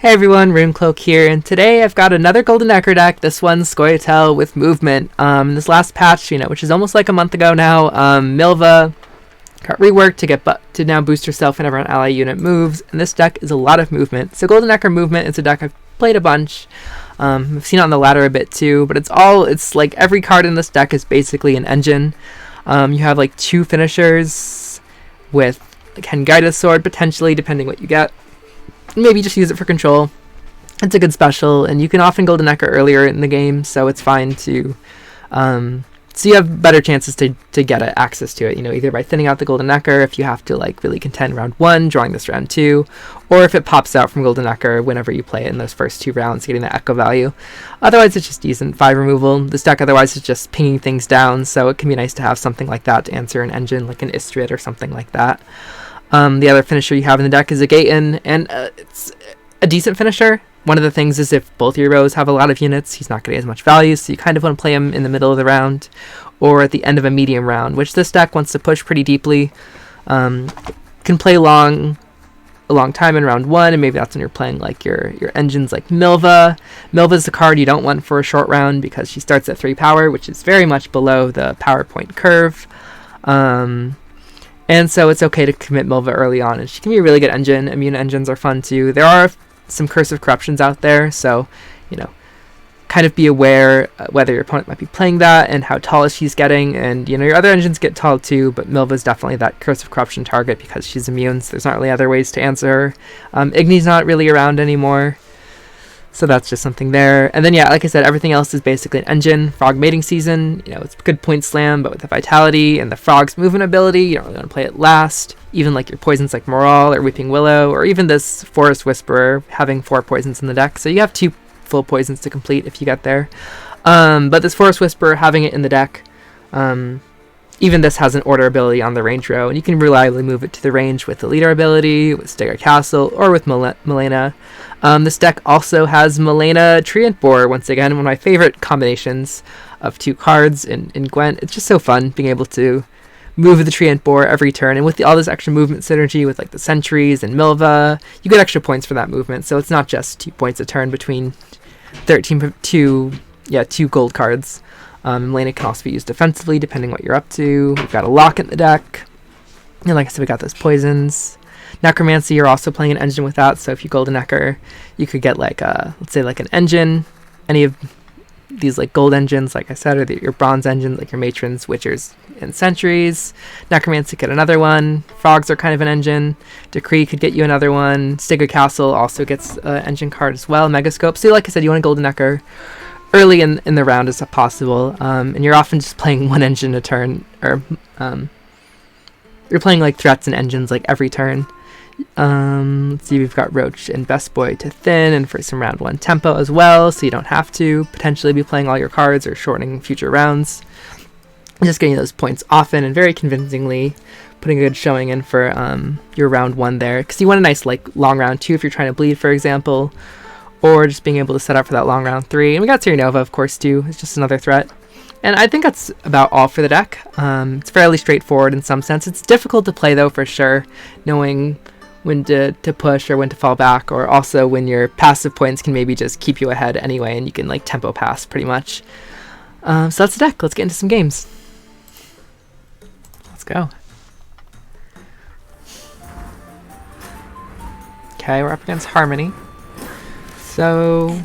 Hey everyone, Runecloak here, and today I've got another Golden Nekker deck. This one's Scoia'tael with movement. This last patch, which is almost like a month ago now, Milva got reworked to now boost herself whenever an ally unit moves, and this deck is a lot of movement. So Golden Nekker movement is a deck I've played a bunch. I've seen it on the ladder a bit too, but it's like every card in this deck is basically an engine. You have like 2 finishers with like Hengaita's Sword potentially, depending what you get. Maybe just use it for control. It's a good special, and you can often Golden Nekker earlier in the game, so it's fine to so you have better chances to get access to it, either by thinning out the Golden Nekker if you have to like really contend round 1, drawing this round 2, or if it pops out from Golden Nekker whenever you play it in those first 2 rounds, getting the echo value. Otherwise it's just decent 5 removal. This deck otherwise is just pinging things down, so it can be nice to have something like that to answer an engine like an Istrid or something like that. The other finisher you have in the deck is a Gaetan, and it's a decent finisher. One of the things is if both your rows have a lot of units, he's not going to get as much value, so you kind of want to play him in the middle of the round, or at the end of a medium round, which this deck wants to push pretty deeply. Can play a long time in round 1, and maybe that's when you're playing like your engines like Milva. Milva's the card you don't want for a short round because she starts at 3 power, which is very much below the power point curve. And so it's okay to commit Milva early on, and she can be a really good engine. Immune engines are fun too. There are some Curse of Corruptions out there, so, kind of be aware whether your opponent might be playing that and how tall she's getting. And, your other engines get tall too, but Milva's definitely that Curse of Corruption target because she's immune, so there's not really other ways to answer her. Igni's not really around anymore, so that's just something there. And then, yeah, like I said, everything else is basically an engine. Frog mating season, it's a good point slam, but with the vitality and the frog's movement ability, you don't really want to play it last. Even like your poisons like Morale or Weeping Willow, or even this Forest Whisperer having 4 poisons in the deck. So you have 2 full poisons to complete if you get there. But this Forest Whisperer, having it in the deck, even this has an order ability on the range row, and you can reliably move it to the range with the leader ability, with Stygga Council, or with Malena. This deck also has Malena Treant Boar, once again, one of my favorite combinations of 2 cards in Gwent. It's just so fun being able to move the Treant Boar every turn, and with all this extra movement synergy with like the Sentries and Milva, you get extra points for that movement, so it's not just 2 points a turn between 2 gold cards. Malena can also be used defensively depending what you're up to. We've got a lock in the deck, and like I said, we got those poisons. Necromancy, you're also playing an engine with that, so if you Golden Nekker, you could get like let's say like an engine, any of these like gold engines, like I said, or your bronze engines like your Matrons, Witchers, and Sentries. Necromancy could get another one. Frogs are kind of an engine. Decree could get you another one. Stygga Council also gets an engine card as well. Megascope. So like I said, you want a Golden Nekker early in the round as possible, and you're often just playing 1 engine a turn, or you're playing like threats and engines like every turn. Let's see, we've got Roach and Best Boy to thin and for some round 1 tempo as well, so you don't have to potentially be playing all your cards or shortening future rounds. Just getting those points often and very convincingly, putting a good showing in for your round 1 there, because you want a nice like long round 2 if you're trying to bleed, for example, or just being able to set up for that long round 3. And we got Nova, of course, too. It's just another threat. And I think that's about all for the deck. It's fairly straightforward in some sense. It's difficult to play, though, for sure, knowing when to push or when to fall back, or also when your passive points can maybe just keep you ahead anyway, and you can like tempo pass pretty much. So that's the deck. Let's get into some games. Let's go. Okay, we're up against Harmony. So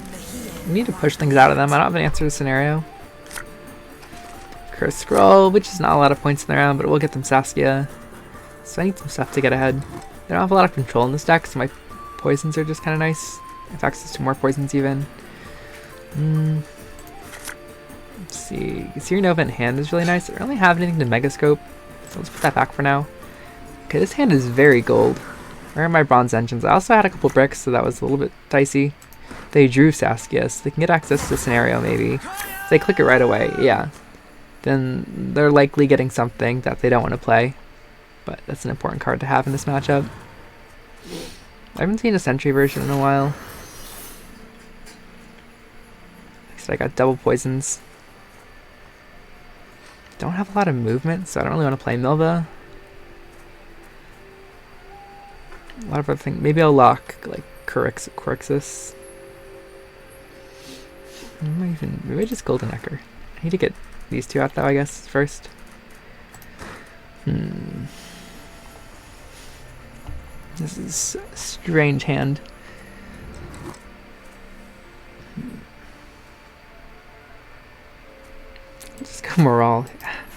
we need to push things out of them. I don't have an answer to the scenario. Curse Scroll, which is not a lot of points in the round, but we'll get them Saskia. So I need some stuff to get ahead. They don't have a lot of control in this deck, so my poisons are just kind of nice. I have access to more poisons even. Let's see. Nova in hand is really nice. I don't really have anything to Megascope, so let's put that back for now. Okay, this hand is very gold. Where are my bronze engines? I also had a couple bricks, so that was a little bit dicey. They drew Saskia, so they can get access to the scenario maybe. If they click it right away, yeah. Then they're likely getting something that they don't want to play. But that's an important card to have in this matchup. I haven't seen a Sentry version in a while. Like I said, I got double poisons. Don't have a lot of movement, so I don't really want to play Milva. A lot of other things. Maybe I'll lock like Corixus. Maybe I just Golden Nekker. I need to get these two out though, I guess, first. This is a strange hand. Just go Morale.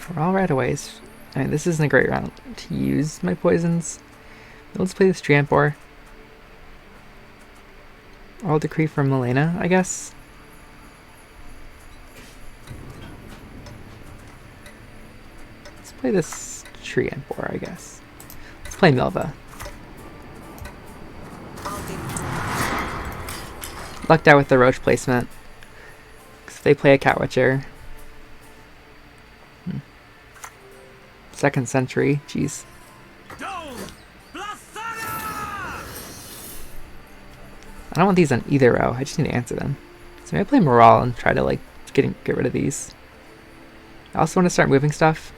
Morale right away. I mean, this isn't a great round to use my poisons. Let's play this Treant Boar. I'll decree from Malena, I guess. Let's play this Treant Boar, I guess. Let's play Milva. Lucked out with the Roach placement. Because if they play a Cat Witcher. Second Sentry, jeez. Dol Blathanna! I don't want these on either row, I just need to answer them. So maybe I play Morale and try to like get rid of these. I also want to start moving stuff.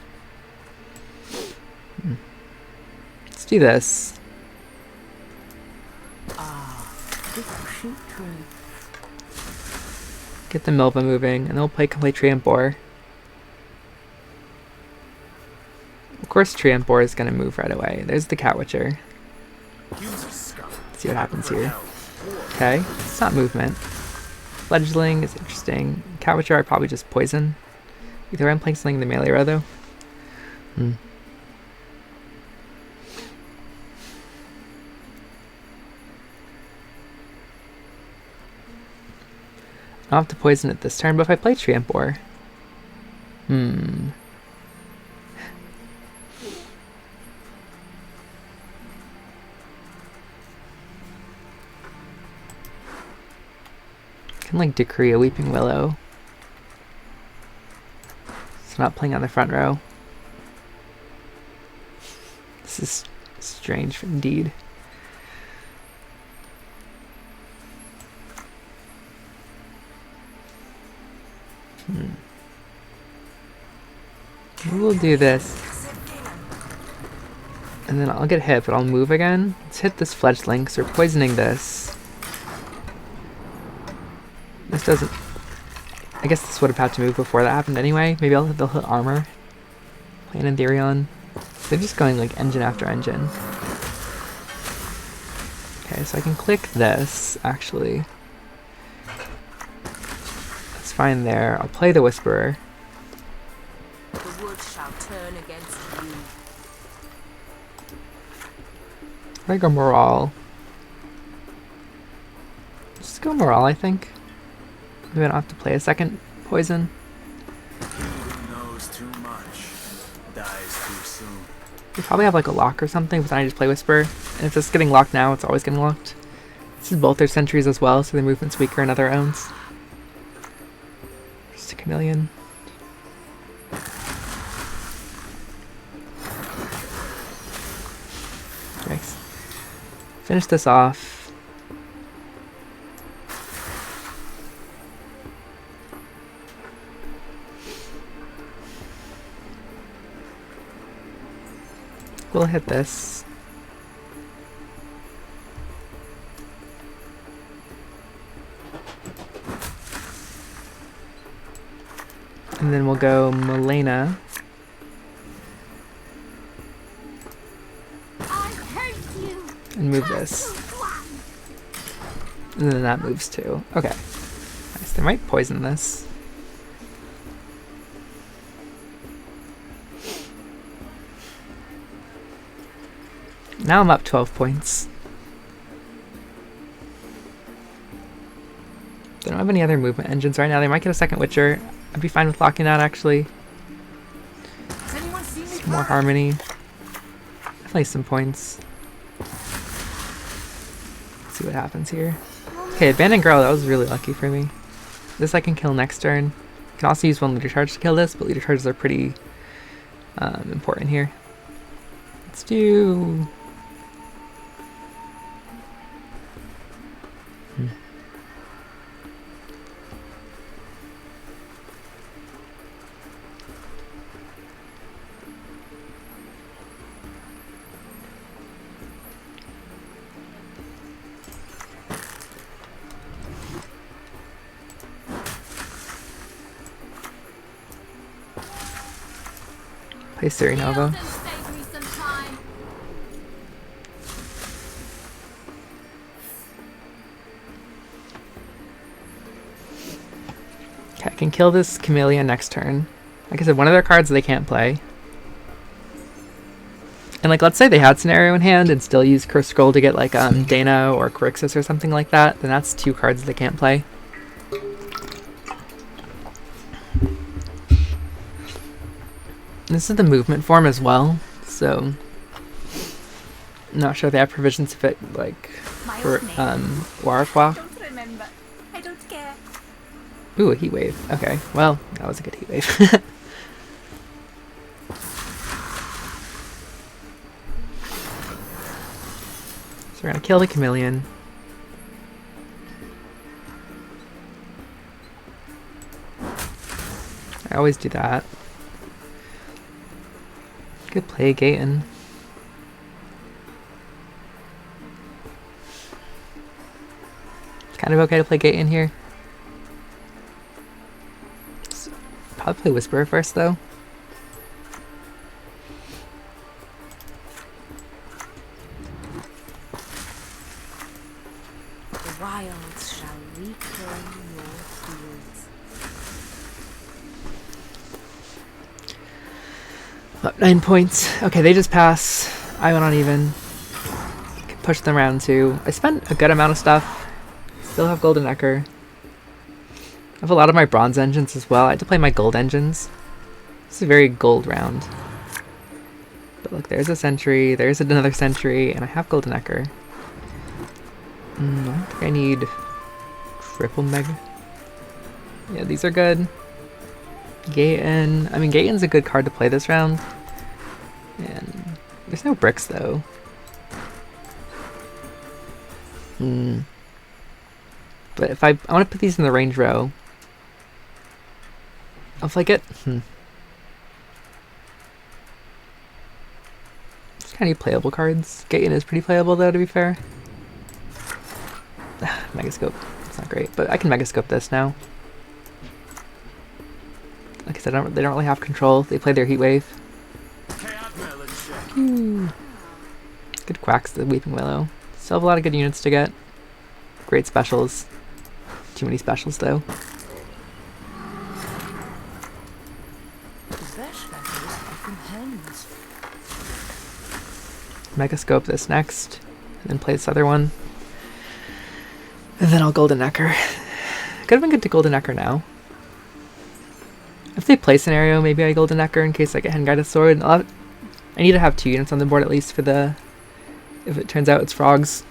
Let's do this. Get the Milva moving, and then we'll play complete Treant Boar. Of course Treant Boar is going to move right away. There's the Cat Witcher. Let's see what happens here. Okay, it's not movement. Fledgling is interesting. Cat Witcher I probably just poison. Either way, I'm playing something in the melee row though. I'll have to poison it this turn, but if I play Treant Boar... can like decree a Weeping Willow. So not playing on the front row. This is strange indeed. We'll do this. And then I'll get hit, but I'll move again. Let's hit this Fledgling, so we're poisoning this. This doesn't... I guess this would have had to move before that happened anyway. Maybe they'll hit armor. Playing in Therion. They're just going like engine after engine. Okay, so I can click this, actually. That's fine there. I'll play the Whisperer. The wood shall turn against you. I go Morale. Just go Morale, I think. Maybe I don't have to play a second poison. Who knows too much dies too soon. We probably have like a lock or something, but then I just play Whisper. And if it's getting locked now, it's always getting locked. This is both their sentries as well, so their movement's weaker in other rounds. Just a chameleon. Nice. Finish this off. We'll hit this. And then we'll go Malena. And move this. And then that moves too. Okay. Nice. They might poison this. Now I'm up 12 points. They don't have any other movement engines right now. They might get a second Witcher. I'd be fine with locking that, actually. Some more Harmony. Definitely some points. Let's see what happens here. Okay, Abandoned Girl, that was really lucky for me. This I can kill next turn. I can also use one leader charge to kill this, but leader charges are pretty important here. Let's do... Play Siri Nova. Save me some time. Okay, I can kill this chameleon next turn. Like I said, one of their cards they can't play. And like, let's say they had Scenario in hand and still use Curse Scroll to get like Dana or Crixus or something like that, then that's 2 cards they can't play. This is the movement form as well, so I'm not sure if they have provisions if it like for Warquak. Don't remember. I don't care. Ooh, a heat wave. Okay, well, that was a good heat wave. So we're gonna kill the chameleon. I always do that. Good play, Gaetan. It's kind of okay to play Gaetan here. Probably play Whisperer first, though. The wilds shall reclaim your fields. Up 9 points. Okay, they just pass. I went on even. Can push them around too. I spent a good amount of stuff. Still have Golden Nekker. I have a lot of my bronze engines as well. I had to play my gold engines. This is a very gold round. But look, there's a sentry, there's another sentry, and I have Golden Nekker. I don't think I need triple mega. Yeah, these are good. Gaetan. I mean, Gaetan's a good card to play this round. And there's no bricks though. But if I want to put these in the range row. I'll flank it. Just kind of need playable cards. Gaetan is pretty playable though, to be fair. Megascope. It's not great, but I can Megascope this now. Like I said, they don't really have control. They play their Heat Wave. Good Quacks, the Weeping Willow. Still have a lot of good units to get. Great specials. Too many specials though. Megascope this next, and then play this other one. And then I'll Golden Nekker. Could have been good to Golden Nekker now. If they play Scenario, maybe I Golden Nekker in case I get Henguided Sword. I need to have 2 units on the board at least for the... if it turns out it's frogs.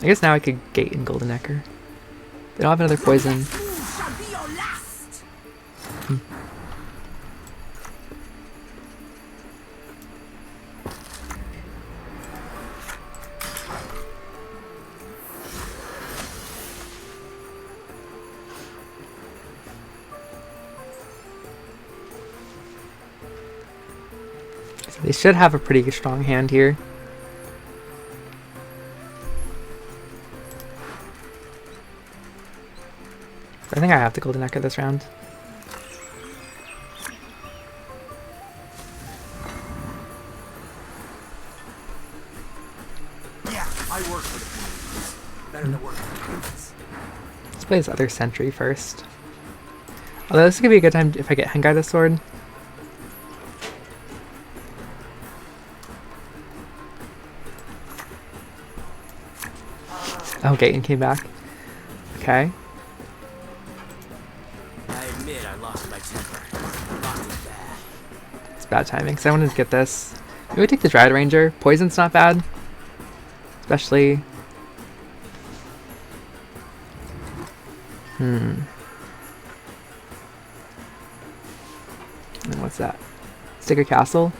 I guess now I could Gaetan Golden Nekker. They don't have another poison. They should have a pretty strong hand here. I think I have to Golden Nekker this round. Yeah, I work for the communities. Better than work for the humans. Let's play this other sentry first. Although this could be a good time if I get Henguided Sword. Oh, Gaetan came back. Okay. I admit I lost my temper. Lost it bad. It's bad timing, because I wanted to get this. Maybe we take the Dryad Ranger. Poison's not bad. Especially... And what's that? Stygga Council?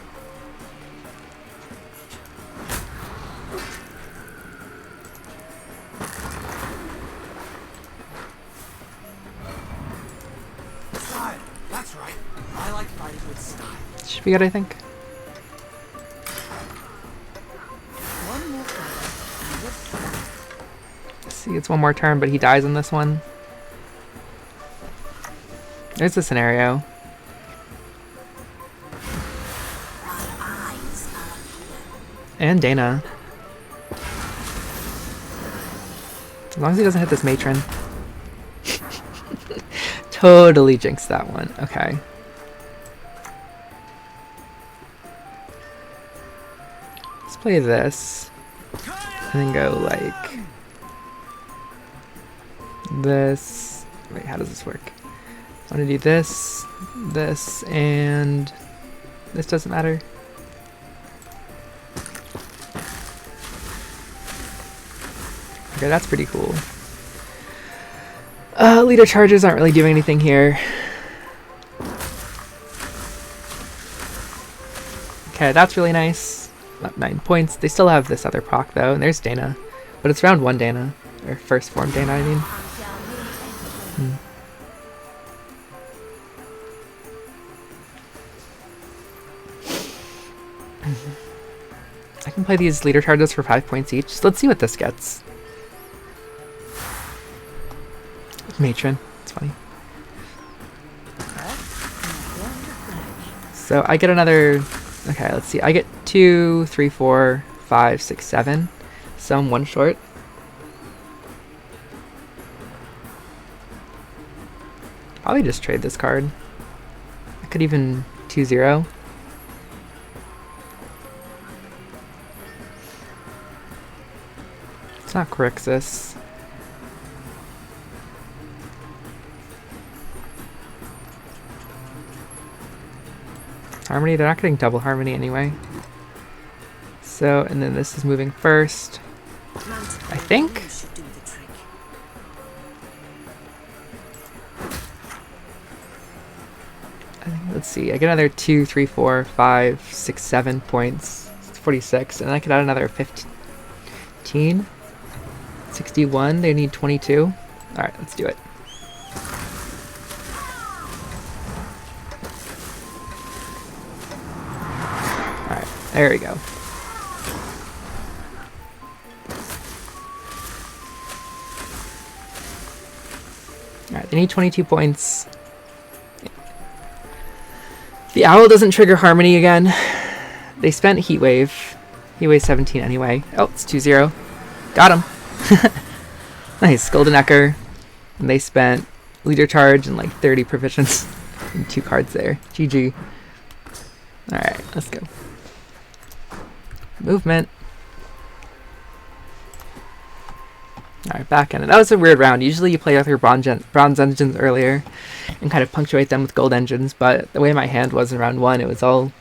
That's right. I like fighting with style. Should be good, I think. One more Let's see, it's one more turn, but he dies on this one. There's the Scenario. And Dana. As long as he doesn't hit this matron. Totally jinxed that one. Okay. Let's play this. And then go like this. Wait, how does this work? I want to do this, this, and this doesn't matter. Okay, that's pretty cool. Leader charges aren't really doing anything here. Okay, that's really nice. Up 9 points. They still have this other proc though, and there's Dana. But it's round 1 Dana. Or first form Dana, I mean. I can play these leader charges for 5 points each. So let's see what this gets. Matron. It's funny. So I get another... Okay, let's see. I get 2, 3, 4, 5, 6, 7. So I'm 1 short. Probably just trade this card. I could even 2-0. It's not Crixus. Harmony, they're not getting double harmony anyway. So, and then this is moving first. I think? Let's see, I get another 2, 3, 4, 5, 6, 7 points. It's 46, and I could add another 15. 61, they need 22. Alright, let's do it. Alright, there we go. Alright, they need 22 points. The owl doesn't trigger harmony again. They spent heat wave. He weighs 17 anyway. Oh, it's 2-0. Got him. Nice, Golden Nekker. And they spent leader charge and like 30 provisions and 2 cards there. GG. Alright, let's go. Movement. Alright, back in it. That was a weird round. Usually you play with your bronze engines earlier and kind of punctuate them with gold engines, but the way my hand was in round 1, it was all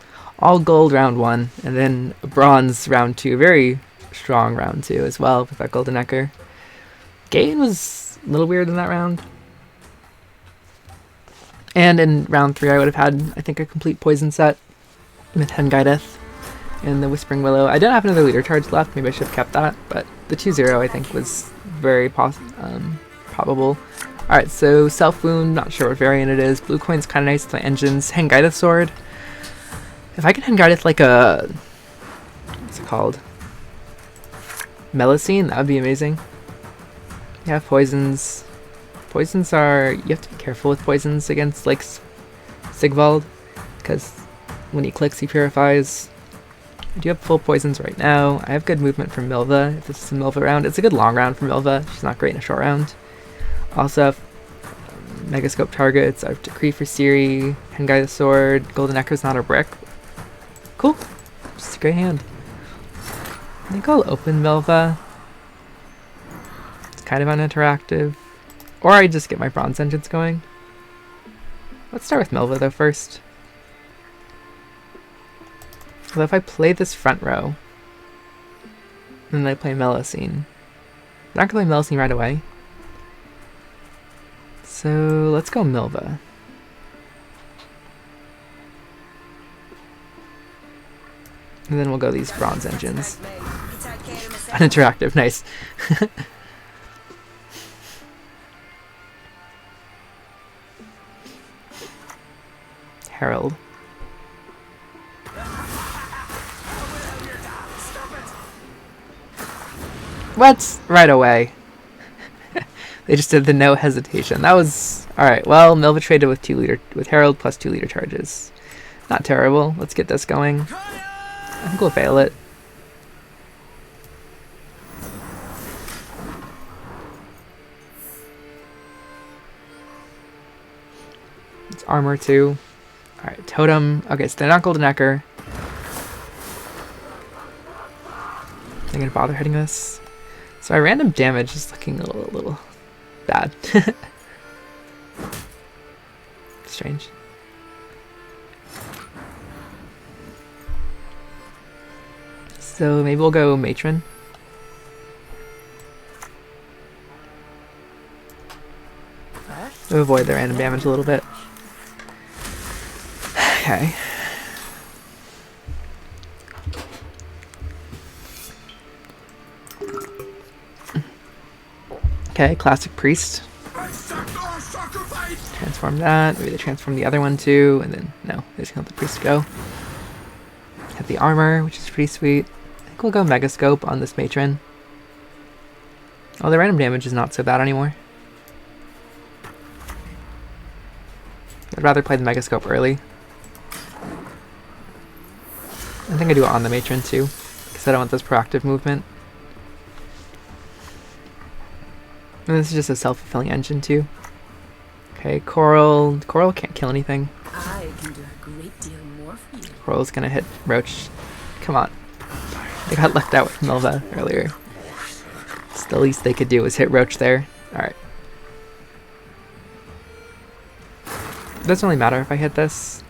gold round 1, and then bronze round 2. Very strong round 2 as well with that Golden Nekker. Gaetan was a little weird in that round. And in round 3 I would have had, I think, a complete poison set with Hengaideth and the Whispering Willow. I didn't have another leader charge left, maybe I should have kept that, but the 2-0 I think was very probable. Alright, so Self Wound, not sure what variant it is. Blue coin's kind of nice with my engines. Hengaideth Sword. If I can Hengaideth like a... what's it called? Melusine, that would be amazing. Yeah, poisons. Poisons are... you have to be careful with poisons against like Sigvald, because when he clicks he purifies. I do have full poisons right now. I have good movement from Milva, if this is a Milva round. It's a good long round for Milva. She's not great in a short round. Also have Megascope targets. I have Decree for Siri, Hengai the Sword, Golden Nekker's not a brick. Cool. Just a great hand. I think I'll open Milva. It's kind of uninteractive. Or I just get my bronze engines going. Let's start with Milva though first. Well, if I play this front row, and then I play Melusine, I'm not going to play Melusine right away. So let's go Milva. And then we'll go these bronze engines. Uninteractive, nice. Herald. What? Right away. They just did the no hesitation. That was... alright, well, Milva traded with Herald plus 2 leader charges. Not terrible. Let's get this going. I think we'll fail it. armor too. Alright, totem. Okay, so they're not golden Nekker. I'm gonna bother hitting this. So my random damage is looking a little bad. Strange. So maybe we'll go Matron. To avoid the random damage a little bit. Okay. Okay, classic priest. Transform that. Maybe they transform the other one too, and then no, they just gonna let the priest go. Have the armor, which is pretty sweet. I think we'll go Megascope on this matron. Oh, the random damage is not so bad anymore. I'd rather play the Megascope early. I think I do it on the matron too, because I don't want this proactive movement. And this is just a self-fulfilling engine too. Okay, Coral. Coral can't kill anything. I can do a great deal more for you. Coral's gonna hit Roach. Come on. They got left out with Milva earlier. It's the least they could do was hit Roach there. Alright. It doesn't really matter if I hit this.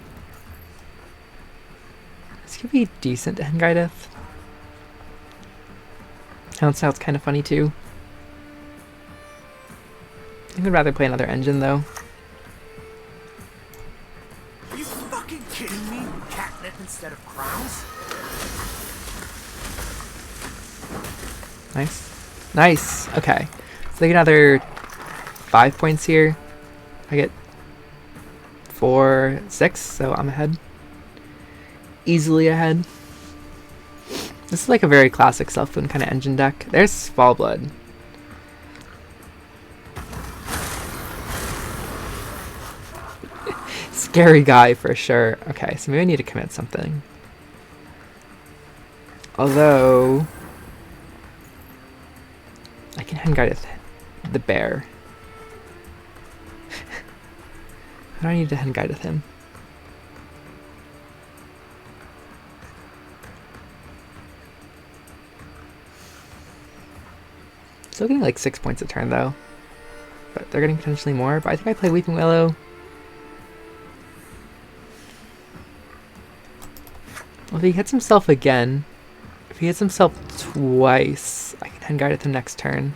This could be decent to Hengaideth. Sounds kind of funny too. I think I'd rather play another engine though. Are you fucking kidding me? Catnip instead of crowns? Nice. Nice. Okay. So I get another 5 points here. I get 4, 6, so I'm ahead. Easily ahead. This is like a very classic self-boon kind of engine deck. There's Svalblod. Scary guy for sure. Okay, so maybe I need to commit something. Although I can Hengaideth the bear. How do I need to Hengaideth him? Still getting like 6 points a turn though. But they're getting potentially more. But I think I play Weeping Willow. Well, if he hits himself again, if he hits himself twice, I can Hengaideth him next turn.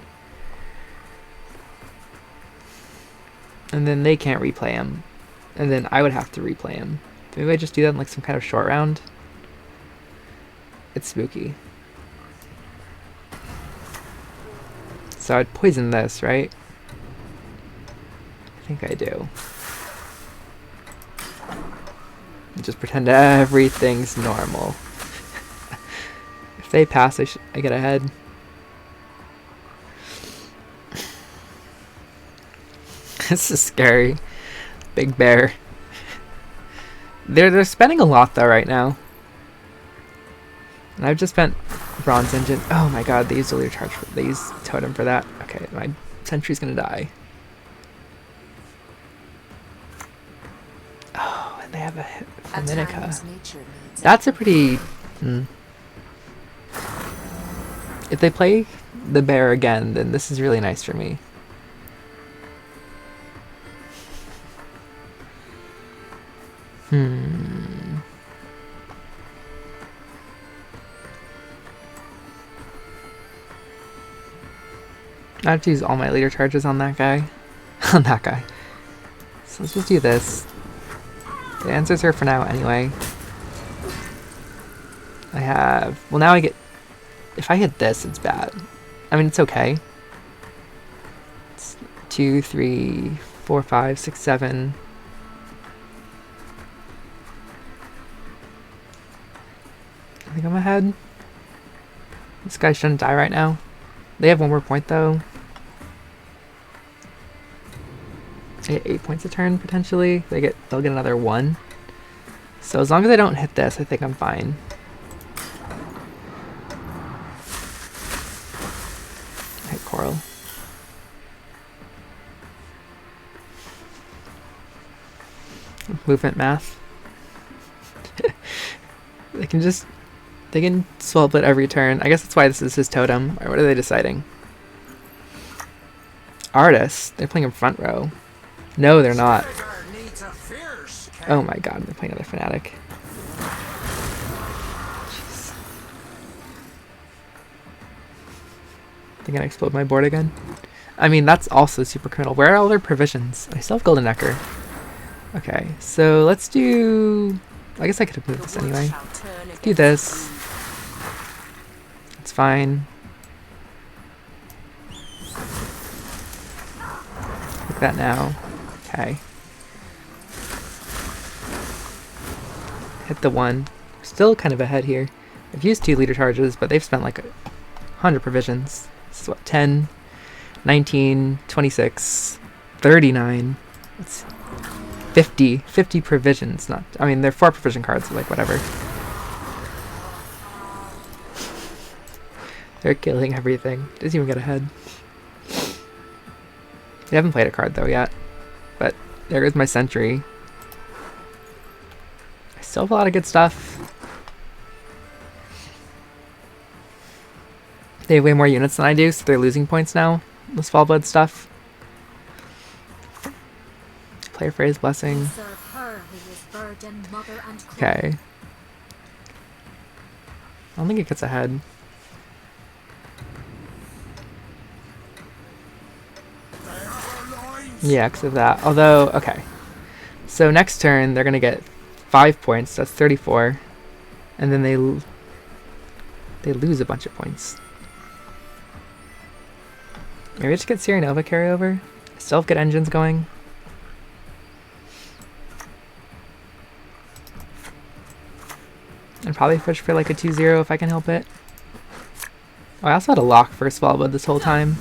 And then they can't replay him. And then I would have to replay him. Maybe I just do that in like some kind of short round. It's spooky. So I'd poison this, right? I think I do. And just pretend everything's normal. If they pass, I get ahead. This is scary. Big bear. They're spending a lot though right now. And I've just spent bronze engine. Oh my god, they used a leader charge for, they used totem for that. Okay, my sentry's gonna die. Oh, and they have a Minica. That's a pretty If they play the bear again, then this is really nice for me. I have to use all my leader charges on that guy. On that guy. So let's just do this. The answer's here for now anyway. I have... Well, now I get... If I hit this, it's bad. I mean, it's okay. It's 2, 3, 4, 5, 6, 7... I think I'm ahead. This guy shouldn't die right now. They have one more point though. They get 8 points a turn potentially. They'll get another 1. So as long as I don't hit this, I think I'm fine. Hit Coral. movement math. They can Svalblod every turn. I guess that's why this is his totem. Or what are they deciding? Artists? They're playing in front row. No, they're not. Oh my god, they're playing another fanatic. Jeez. They're gonna explode my board again? I mean, that's also super criminal. Where are all their provisions? I still have Golden Nekker. Okay, so let's do... I guess I could have moved this anyway. Do this. It's fine. Like that now. Okay. Hit the one. Still kind of ahead here. I've used 2 leader charges, but they've spent like 100 provisions. This is what, 10, 19, 26, 39. That's 50 provisions. Not, I mean, they're 4 provision cards, so like whatever. They're killing everything. Doesn't even get ahead. They haven't played a card though yet. But there goes my Sentry. I still have a lot of good stuff. They have way more units than I do, so they're losing points now. The Svalblod stuff. Player phrase blessing. Okay. I don't think it gets ahead. Yeah, because of that. Although, okay. So next turn, they're going to get 5 points. That's 34. And then they lose a bunch of points. Maybe just get Sierra Nova carryover. Still have good engines going. And probably push for like a 2-0 if I can help it. Oh, I also had a lock for Svalblod this whole time.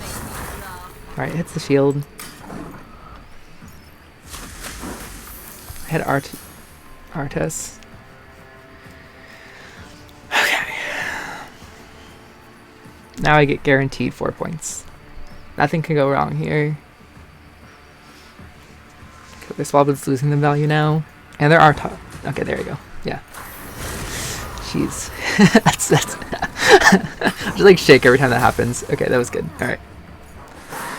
Alright, hits the shield. I had Artis. Okay. Now I get guaranteed 4 points. Nothing can go wrong here. Okay, Svalblod's losing the value now. And there are okay, there you go. Yeah. Jeez. that's I just like shake every time that happens. Okay, that was good. Alright.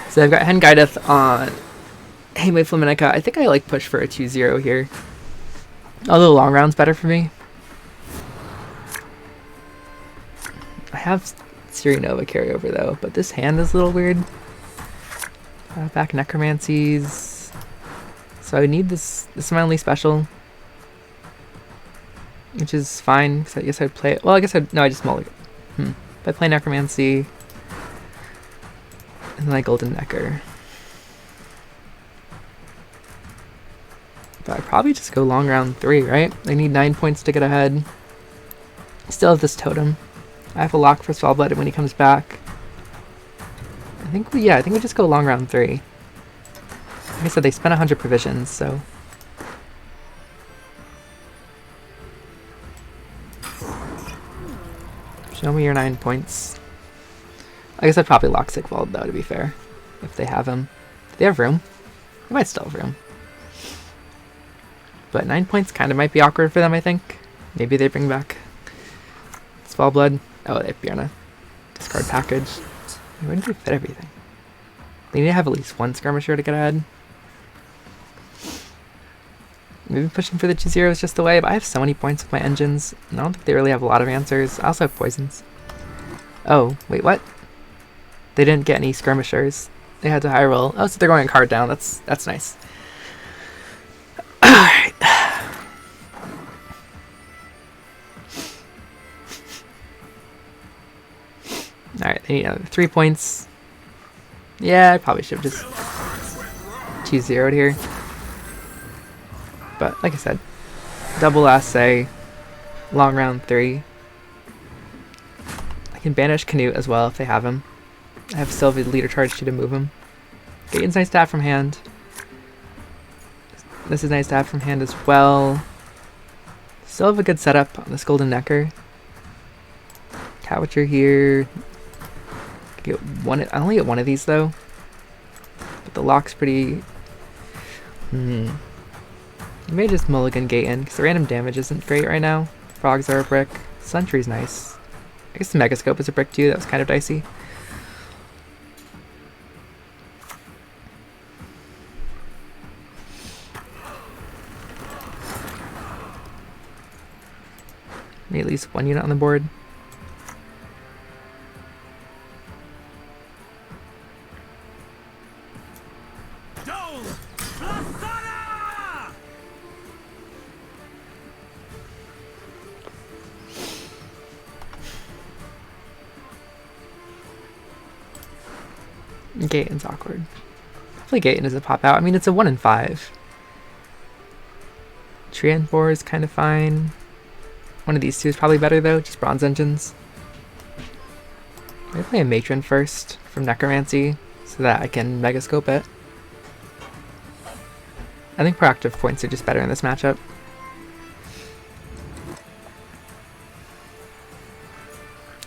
So I've got Hen Gaideth on Hey Flamenca. I think I like push for a 2-0 here. Although long round's better for me. I have Sierra Nova carryover though, but this hand is a little weird. Back Necromancies. So I need this. This is my only special. Which is fine, because I guess I'd play it. Well, I guess I'd. No, I just mulligan. If I play Necromancy. And then I Golden Nekker. But I probably just go long round 3, right? I need 9 points to get ahead. I still have this totem. I have a lock for Svalblod when he comes back. I think we just go long round 3. Like I said, they spent 100 provisions, so. Show me your 9 points. I guess I'd probably lock Sigvald though, to be fair. If they have him. Do they have room? They might still have room. But 9 points kind of might be awkward for them, I think. Maybe they bring back Svalblod. Oh, they have Bjarna. Discard package. Why didn't they fit everything? They need to have at least 1 skirmisher to get ahead. Maybe pushing for the 2-0 is just the way, but I have so many points with my engines, and I don't think they really have a lot of answers. I also have poisons. Oh, wait, what? They didn't get any skirmishers. They had to high roll. Oh, so they're going a card down. That's nice. Alright. Alright, they need another 3 points. Yeah, I probably should have just 2-0'd here. But, like I said, double assay, long round 3. I can banish Canute as well if they have him. I have still the leader charge to move him. Gaetan's nice to have from hand. This is nice to have from hand as well. Still have a good setup on this Golden Nekker. Cowitcher here. Get one. I only get one of these though. But the lock's pretty. You may just mulligan Gaetan, because the random damage isn't great right now. Frogs are a brick. Sentry's nice. I guess the Megascope is a brick too, that was kind of dicey. Maybe at least one unit on the board. Dol Blathanna! Gaetan's awkward. Hopefully Gaetan doesn't pop out. I mean, it's a 1 in 5. Treant Boar is kind of fine. One of these two is probably better though, just bronze engines. I'm gonna play a Matron first from Necromancy so that I can Megascope it. I think proactive points are just better in this matchup.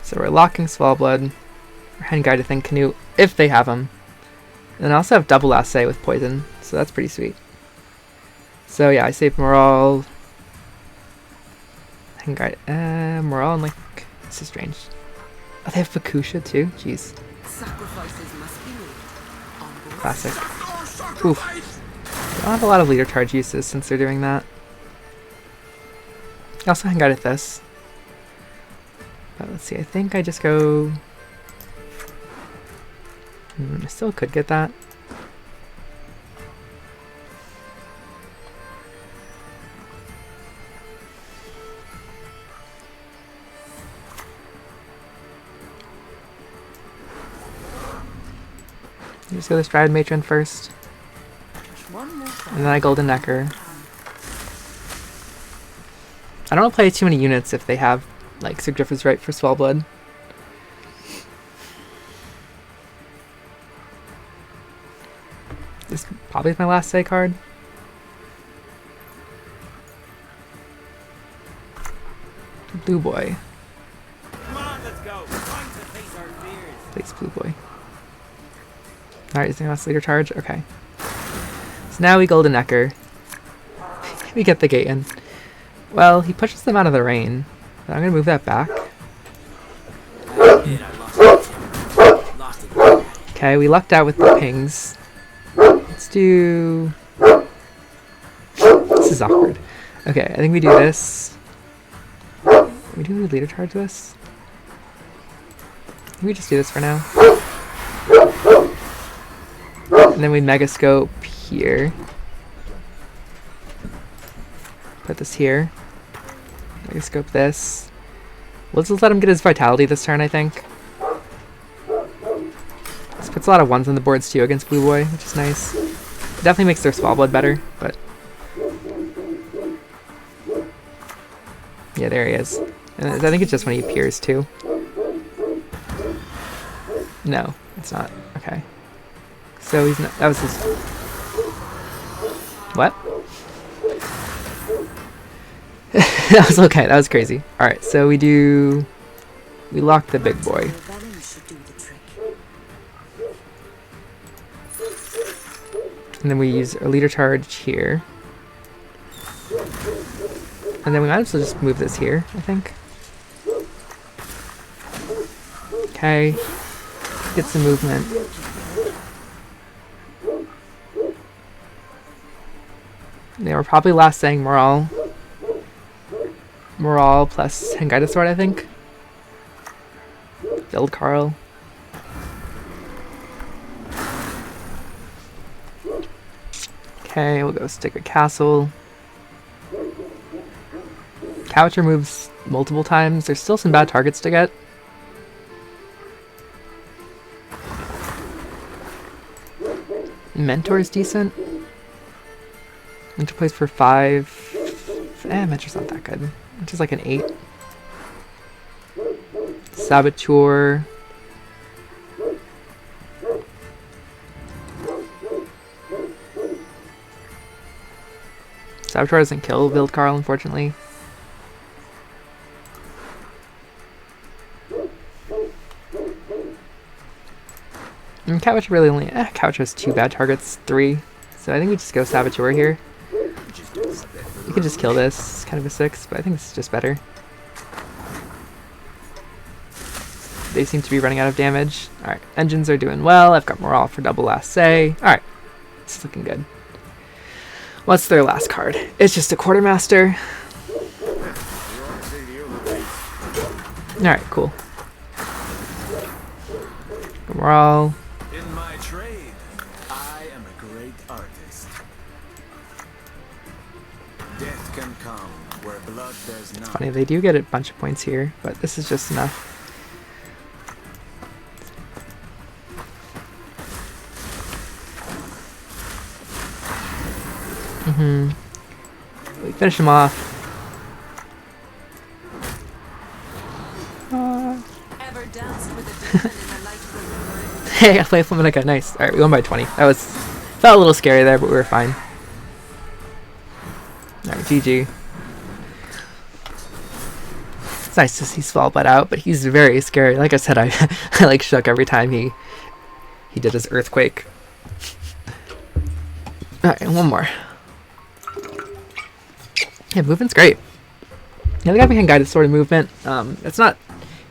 So we're locking Svalblod, or Henguide, I think, Canute, if they have them. And I also have double assay with poison, so that's pretty sweet. So yeah, I save Morale. Henguide, Morale and like, this is strange. Oh, they have Fukusha too? Jeez. Sacrifices must be made. Onward. Classic. Oof. They don't have a lot of leader charge uses since they're doing that. I also Henguide at this. But let's see, I think I just go... I still could get that. Just go this Dryad Matron first. And then I Golden Nekker. I don't want to play too many units if they have, like, Sigriff is right for Svalblod. This probably is my last say card. Blue Boy. Come on, let's go. Time to face our fears. Please, Blue Boy. Alright, is there last leader charge? Okay. So now we Golden Nekker. We get the Gaetan. Well, he pushes them out of the rain. But I'm gonna move that back. Okay, we lucked out with the pings. Let's do... This is awkward. Okay, I think we do this. We do leader charge this? I think we just do this for now. And then we Megascope here. Put this here. Megascope this. Let's just let him get his vitality this turn, I think. This puts a lot of ones on the boards too against Blue Boy, which is nice. It definitely makes their Svalblod better, but... Yeah, there he is. And I think it's just when he appears too. No, it's not. Okay. So he's not... That was his... What? That was okay. That was crazy. Alright, so we do... We lock the big boy. And then we use our leader charge here. And then we might as well just move this here, I think. Okay. Get some movement. They were probably last saying Morale. Morale plus Henguide Sword, I think. Build Carl. Okay, we'll go Stygga Council. Coucher moves multiple times. There's still some bad targets to get. Mentor's decent. Mentor plays for 5. Mentor's not that good. Mentor's like an 8. Saboteur. Saboteur doesn't kill Build Carl, unfortunately. And Couch really only... Couch has 2 bad targets, 3. So I think we just go Saboteur here. could just kill this. It's kind of a 6, but I think this is just better. They seem to be running out of damage. Alright, engines are doing well. I've got morale for double last say. Alright, this is looking good. What's their last card? It's just a quartermaster. Alright, cool. Morale. In my trade, I am a great artist. Death can come where blood does not. Funny, they do get a bunch of points here, but this is just enough. We finish him off. Ever danced with a demon in the light of the moon? Hey, I played Flamingo. Nice. Alright, we won by 20. That was... felt a little scary there, but we were fine. Alright, GG. It's nice to see Svalblod out, but he's very scary. Like I said, I like shook every time he did his earthquake. Alright, one more. Yeah, movement's great. Yeah, the guy behind guided sword of movement. It's not...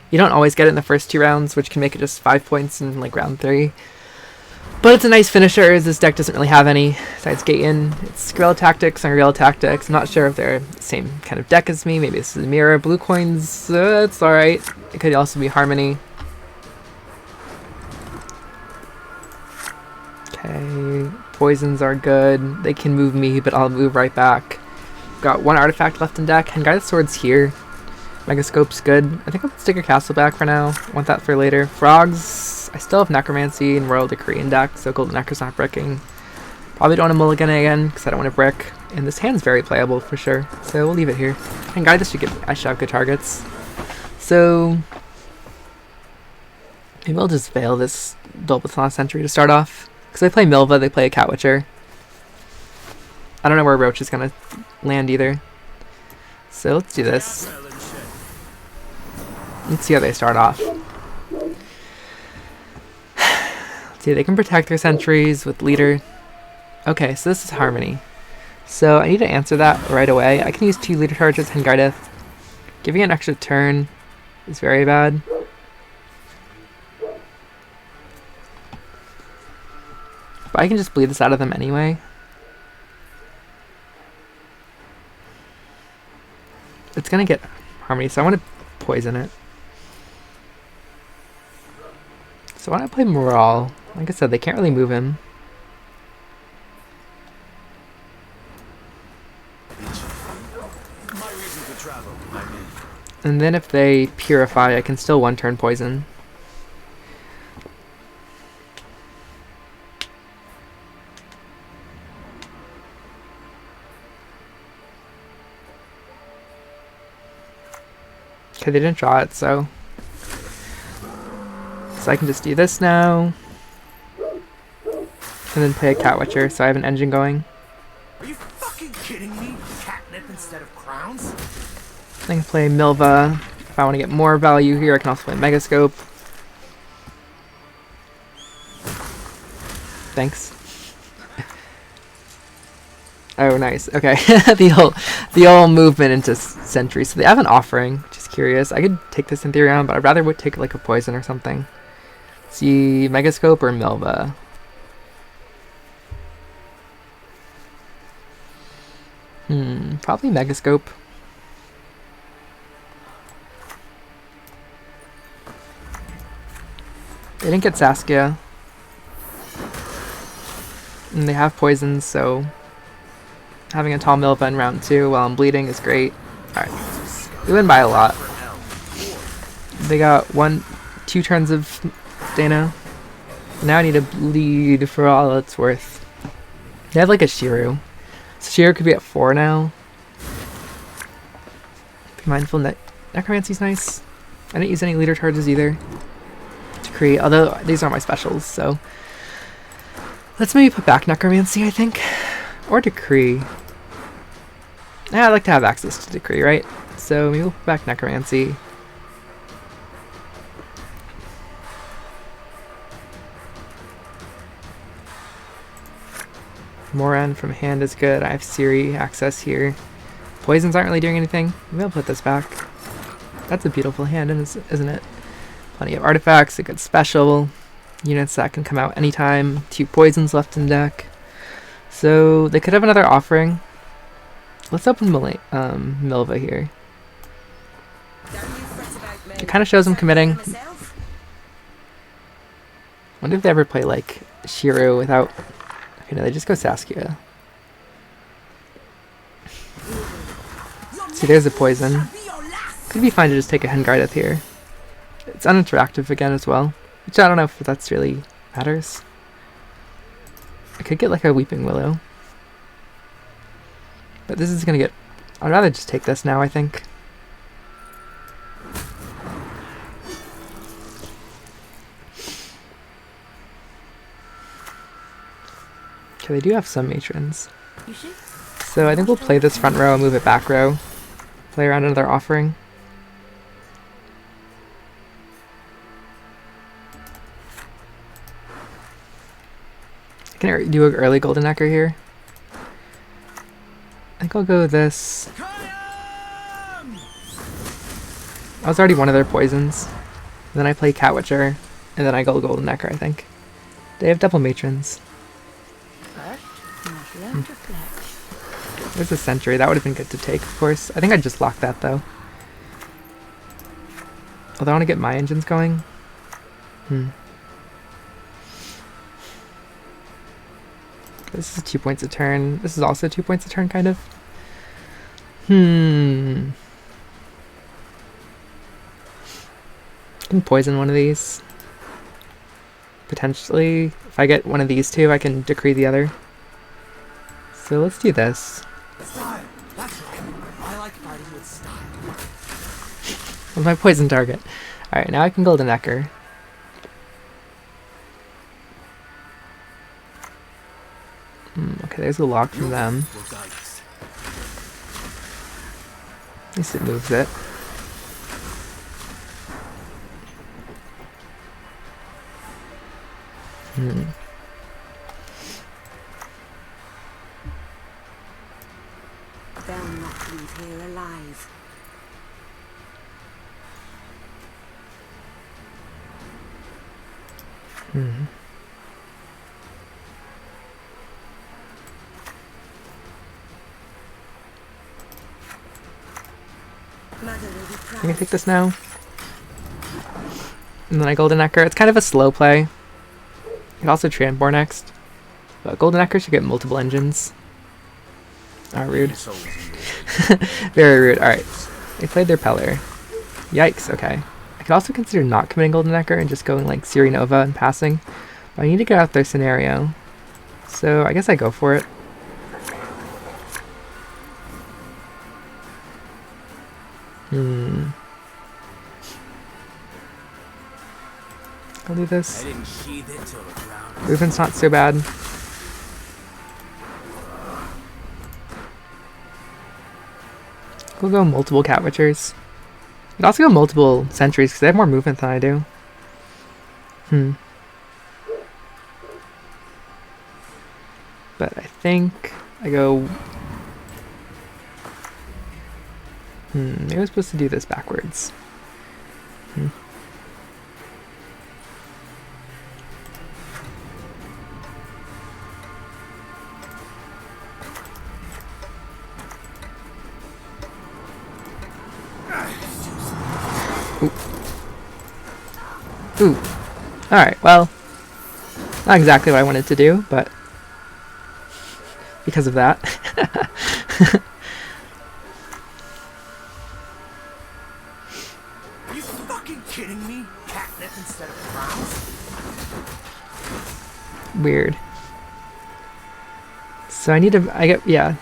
You don't always get it in the first 2 rounds, which can make it just 5 points in like round 3. But it's a nice finisher, as this deck doesn't really have any, besides Gaetan. It's Guerrilla Tactics and Guerrilla Tactics. I'm not sure if they're the same kind of deck as me. Maybe this is a mirror. Blue coins, it's alright. It could also be Harmony. Okay, poisons are good. They can move me, but I'll move right back. Got 1 artifact left in deck, and Guided Sword's here. Megascope's good. I think I'll stick a castle back for now. Want that for later. Frogs, I still have Necromancy and Royal Decree in deck, so Golden Necker's not bricking. Probably don't want to mulligan it again, because I don't want to brick. And this hand's very playable for sure, so we'll leave it here. And Guide, this should get, I should have good targets. So maybe I'll just veil this Dol Blathanna Sentry to start off. Because they play Milva, they play a Cat Witcher. I don't know where Roach is going to land either. So let's do this. Let's see how they start off. Let's see, they can protect their sentries with leader. Okay, so this is Harmony. So I need to answer that right away. I can use 2 leader charges and Guideth. Giving an extra turn is very bad. But I can just bleed this out of them anyway. It's gonna get Harmony, so I want to poison it. So why don't I play Morale? Like I said, they can't really move him. And then if they Purify, I can still 1-turn poison. Okay, they didn't draw it, so I can just do this now. And then play a Cat Witcher, so I have an engine going. Are you fucking kidding me? Catnip instead of crowns? I can play Milva. If I want to get more value here, I can also play Megascope. Thanks. Oh, nice. Okay. the old movement into Sentry. So they have an offering, which is curious. I could take this in theory round, but I'd rather would take like a poison or something. Let's see, Megascope or Milva. Probably Megascope. They didn't get Saskia. And they have poisons, so having a tall Milva in round 2 while I'm bleeding is great. Alright. We win by a lot. They got 2 turns of Dana. Now I need to bleed for all it's worth. They have like a Schirru. So Schirru could be at 4 now. Be mindful that Necromancy's nice. I didn't use any leader charges either to create, although these aren't my specials, so let's maybe put back Necromancy, I think. Or Decree. Yeah, I'd like to have access to Decree, right? So maybe we'll put back Necromancy. Moran from hand is good. I have Siri access here. poisons aren't really doing anything. Maybe I'll put this back. That's a beautiful hand, isn't it? Plenty of artifacts, a good special. Units that can come out anytime. 2 poisons left in deck. So they could have another offering. Let's open Milva here. It kind of shows them committing. Wonder if they ever play like Schirru without... Okay, no, they just go Saskia. See, there's a poison. Could be fine to just take a Hengareth here. It's uninteractive again as well, which I don't know if that's really matters. I could get like a Weeping Willow. But this is gonna get... I'd rather just take this now, I think. Okay, they do have some matrons. So I think we'll play this front row and move it back row. Play around another offering. I can do an early Golden Nekker here. I think I'll go with this. That was already one of their poisons. Then I play Catwitcher, and then I go Golden Nekker, I think. They have double matrons. There's a Sentry. That would have been good to take, of course. I think I'd just lock that, though. Although I want to get my engines going. This is 2 points a turn. This is also 2 points a turn, kind of. I can poison one of these. Potentially. If I get one of these two, I can decree the other. So let's do this. Style. That's right. I like fighting with style. What's my poison target? Alright, now I can Golden Nekker. Okay, there's a lock from them. At least it moves it. They'll not leave here alive. I'm gonna take this now. And then I Golden Nekker. It's kind of a slow play. I can also Treant Boar next. But Golden Nekker should get multiple engines. Ah, rude. Very rude. Alright. They played their Peller. Yikes, okay. I could also consider not committing Golden Nekker and just going like Siri Nova and passing. But I need to get out their scenario. So I guess I go for it. I'll do this. Movement's not so bad. We'll go multiple Catwitchers. You can also go multiple Sentries because they have more movement than I do. But I think I go... maybe I was supposed to do this backwards. Ooh. Alright, well, not exactly what I wanted to do, but because of that. Are you fucking kidding me? Catnip instead of crowns? Weird. So I need to, yeah.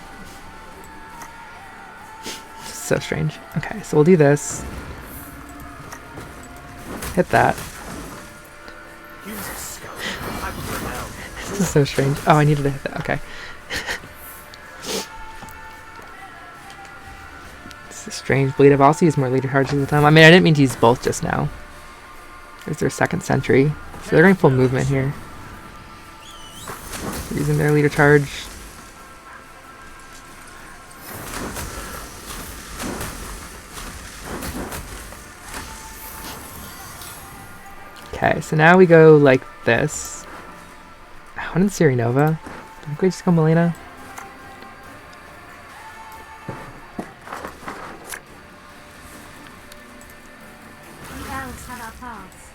So strange. Okay, so we'll do this. Hit that. This is so strange. Oh, I needed to hit that. Okay. This is strange. Bleed up. I'll also use more leader charges at the time. I mean, I didn't mean to use both just now. There's their second sentry. So they're going full movement here. Using their leader charge. Okay, so now we go like this. I wanted Siri Nova. Did we just go Malena? We elves have our paths.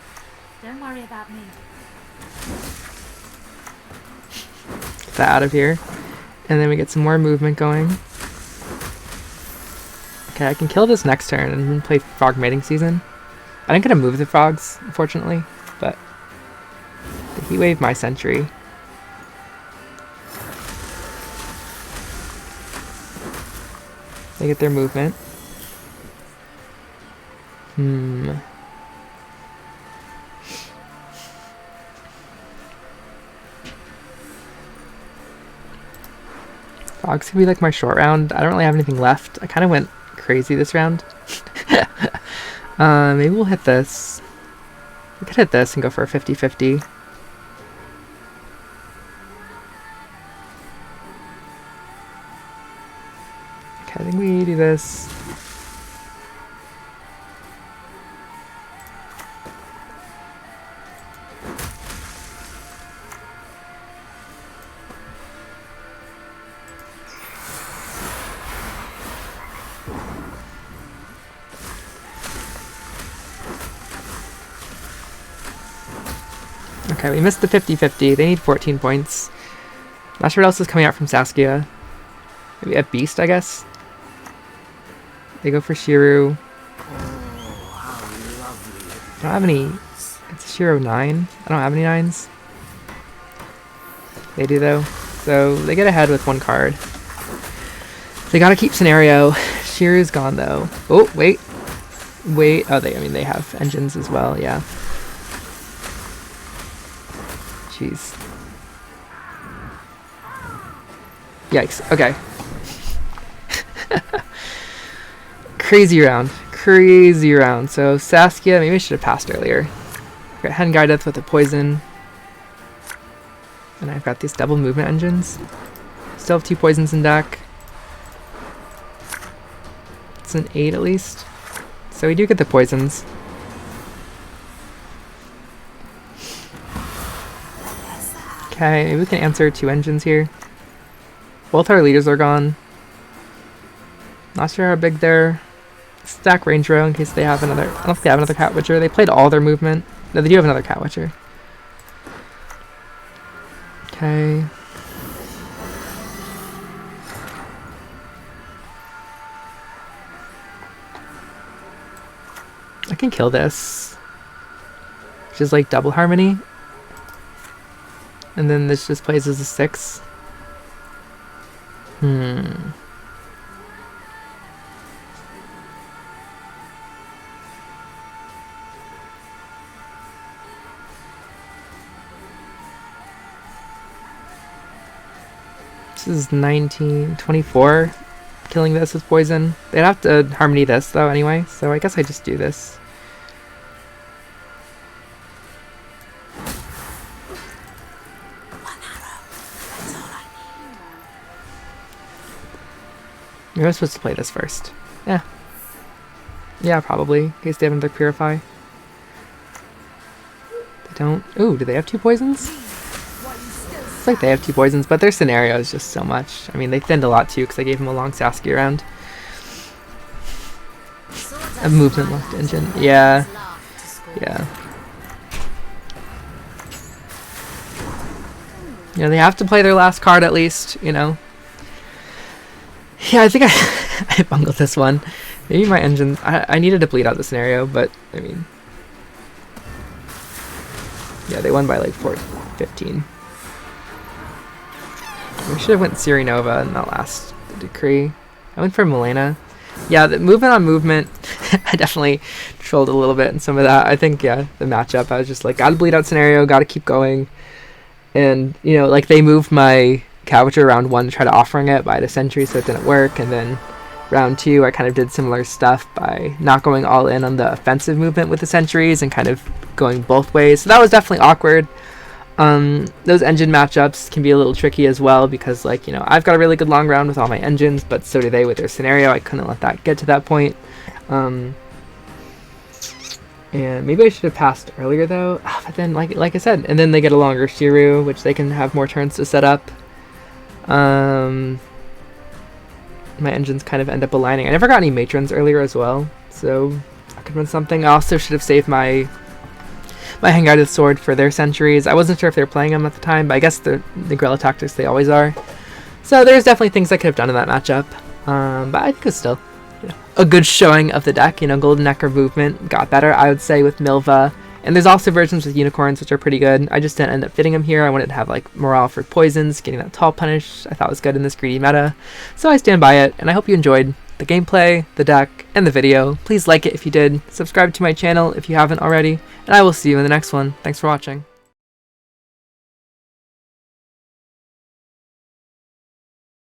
Don't worry about me. Get that out of here. And then we get some more movement going. Okay, I can kill this next turn and then play Frog Mating Season. I didn't get to move the frogs, unfortunately, but the Heat Wave my Sentry. They get their movement. Frogs could be like my short round. I don't really have anything left. I kind of went crazy this round. Maybe we'll hit this. We could hit this and go for a 50-50. Okay, I think we do this. Okay, we missed the 50-50. They need 14 points. Not sure what else is coming out from Saskia. Maybe a Beast, I guess. They go for Schirru. I don't have any. It's Schirru 9. I don't have any 9s. They do, though. So they get ahead with one card. They gotta keep scenario. Schirru's gone, though. Oh, wait. Wait. Oh, they have engines as well, yeah. Jeez. Yikes. Okay. Crazy round. Crazy round. So Saskia, maybe I should have passed earlier. I've got Hen Guideth with a poison. And I've got these double movement engines. Still have 2 poisons in deck. It's an 8 at least. So we do get the poisons. Okay, maybe we can answer 2 engines here. Both our leaders are gone. Not sure how big they're. Stack Range Row in case they have another. I don't think they have another Cat Witcher. They played all their movement. No, they do have another Cat Witcher. Okay. I can kill this. Which is like double harmony. And then this just plays as a 6. This is 1924. Killing this with poison. They'd have to harmony this though anyway, so I guess I just do this. Maybe I'm supposed to play this first. Yeah. Yeah, probably. In case they have another Purify. They don't. Ooh, do they have 2 poisons? Looks like they have 2 poisons, but their scenario is just so much. I mean, they thinned a lot too because I gave him a long Saskia round. A movement locked engine. Yeah. Yeah. You know, they have to play their last card at least, you know. Yeah, I think I bungled this one. Maybe my engine. I needed to bleed out the scenario, but I mean, yeah, they won by like 15. We should have went Siri Nova in that last decree. I went for Malena. Yeah, the movement on movement. I definitely trolled a little bit in some of that. I think yeah, the matchup. I was just like, gotta bleed out scenario, gotta keep going, and you know, like they moved my Cat Witcher round 1 to try to offering it by the Sentry, so it didn't work, and then round 2 I kind of did similar stuff by not going all in on the offensive movement with the Sentries and kind of going both ways, so that was definitely awkward. Those engine matchups can be a little tricky as well because, like, you know, I've got a really good long round with all my engines, but so do they with their scenario. I couldn't let that get to that point. And maybe I should have passed earlier though. But then, like I said, and then they get a longer Schirru, which they can have more turns to set up. My engines kind of end up aligning. I never got any matrons earlier as well, so that could have been something. I also should have saved my hang-guided sword for their sentries. I wasn't sure if they were playing them at the time, but I guess the guerrilla tactics they always are. So there's definitely things I could have done in that matchup. But I think it's still a good showing of the deck. Golden Nekker movement got better, I would say, with Milva. And there's also versions with unicorns, which are pretty good. I just didn't end up fitting them here. I wanted to have like morale for poisons, getting that tall punish I thought was good in this greedy meta. So I stand by it, and I hope you enjoyed the gameplay, the deck, and the video. Please like it if you did, subscribe to my channel if you haven't already, and I will see you in the next one. Thanks for watching.